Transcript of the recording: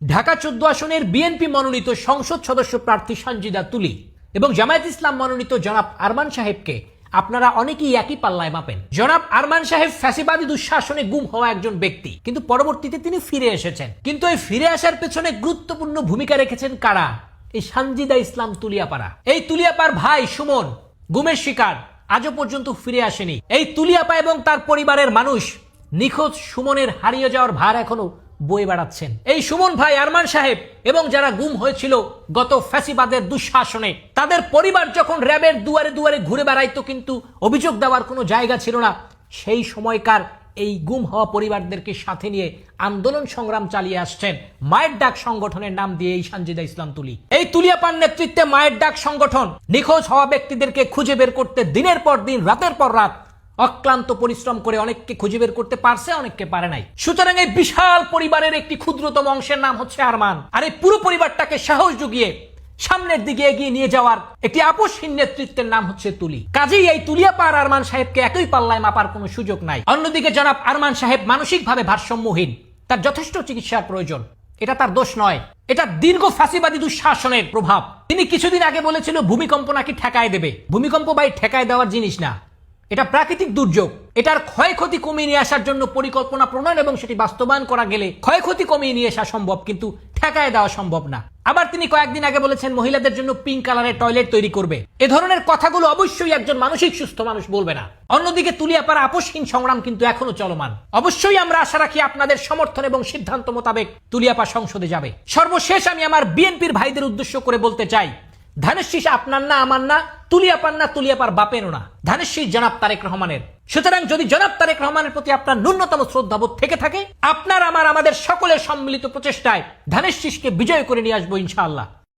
ঢাকা 14 আসনের বিএনপি মনোনীত সংসদ সদস্য প্রার্থী সানজিদা তুলি এবং জামায়াত ইসলাম মনোনীত জনাব আরমান সাহেবকে আপনারা অনেকেই একই পাল্লায় মাপেন। জনাব আরমান সাহেব ফ্যাসিবাদী দুঃশাসনে গুম হওয়া একজন ব্যক্তি, কিন্তু পরবর্তীতে তিনি ফিরে এসেছেন। কিন্তু এই ফিরে আসার পেছনে গুরুত্বপূর্ণ ভূমিকা রেখেছেন কারা? এই সানজিদা ইসলাম তুলিয়াপাড়া। এই তুলিয়াপার ভাই সুমন গুমের শিকার, আজও পর্যন্ত ফিরে আসেনি। এই তুলিয়াপা এবং তার পরিবারের মানুষ নিখোঁজ সুমনের হারিয়ে যাওয়ার ভার এখনো বয়ে বেড়াচ্ছেন। এই সুমন ভাই, আরমান সাহেব এবং যারা গুম হয়েছিল গত ফ্যাসিবাদের দুঃশাসনে, তাদের পরিবার যখন র্যাবের দুয়ারে দুয়ারে ঘুরে বেড়াইতো কিন্তু অভিযোগ দেওয়ার কোনো জায়গা ছিল না, সেই সময়কার এই গুম হওয়া পরিবারদেরকে সাথে নিয়ে আন্দোলন সংগ্রাম চালিয়ে আসছেন মায়ের ডাক সংগঠনের নাম দিয়ে এই সানজিদা ইসলাম তুলি। এই তুলিয়াপার নেতৃত্বে মায়ের ডাক সংগঠন নিখোঁজ হওয়া ব্যক্তিদেরকে খুঁজে বের করতে দিনের পর দিন, রাতের পর রাত অক্লান্ত পরিশ্রম করে অনেককে খুঁজে বের করতে পারছে, অনেককে পারে নাই। সুতরাং এই বিশাল পরিবারের একটি ক্ষুদ্রতম অংশের নাম হচ্ছে আরমান। আর এই পুরো পরিবারটাকে সাহস জুগিয়ে সামনের দিকে এগিয়ে নিয়ে যাওয়ার একটি আপসহীন নেতৃত্বের নাম হচ্ছে তুলি। কাজেই এই তুলিয়াপা আর আরমান সাহেবকে একই পাল্লায় মাপার কোনো সুযোগ নাই। অন্যদিকে জনাব আরমান সাহেব মানসিকভাবে ভারসাম্যহীন, তার যথেষ্ট চিকিৎসার প্রয়োজন। এটা তার দোষ নয়, এটা দীর্ঘ ফ্যাসিবাদী দুঃশাসনের প্রভাব। তিনি কিছুদিন আগে বলেছিল ভূমিকম্প নাকি ঠেকায় দেবে। ভূমিকম্প ভাই ঠেকায় দেওয়ার জিনিস না, এটা প্রাকৃতিক দুর্যোগ। এটার ক্ষয়ক্ষতি কমিয়ে নিয়ে আসার জন্য পরিকল্পনা প্রণয়ন এবং সেটি বাস্তবায়ন করা গেলে ক্ষয়ক্ষতি কমিয়ে নিয়ে আসা সম্ভব, কিন্তু ঠেকায় দেওয়া সম্ভব না। আবার তিনি কয়েকদিন আগে বলেছেন মহিলাদের জন্য পিঙ্ক কালারের টয়লেট তৈরি করবে। এ ধরনের কথাগুলো অবশ্যই একজন মানসিক সুস্থ মানুষ বলবে না। অন্যদিকে তুলিয়াপাড়া আপসহীন সংগ্রাম কিন্তু এখনো চলমান। অবশ্যই আমরা আশা রাখি আপনাদের সমর্থন এবং সিদ্ধান্ত মোতাবেক তুলিয়াপা সংসদে যাবে। সর্বশেষ আমি আমার বিএনপির ভাইদের উদ্দেশ্য করে বলতে চাই, ধানের শীষ আপনার না, আমার না, তুলিয়াপার না, তুলিয়াপার বাপেরও না, ধানের শীষ জনাব তারেক রহমানের। সুতরাং যদি জনাব তারেক রহমানের প্রতি আপনার ন্যূনতম শ্রদ্ধাবোধ থেকে থাকে, আপনার আমাদের সকলের সম্মিলিত প্রচেষ্টায় ধানের শীষকে বিজয় করে নিয়ে আসবো ইনশাআল্লাহ।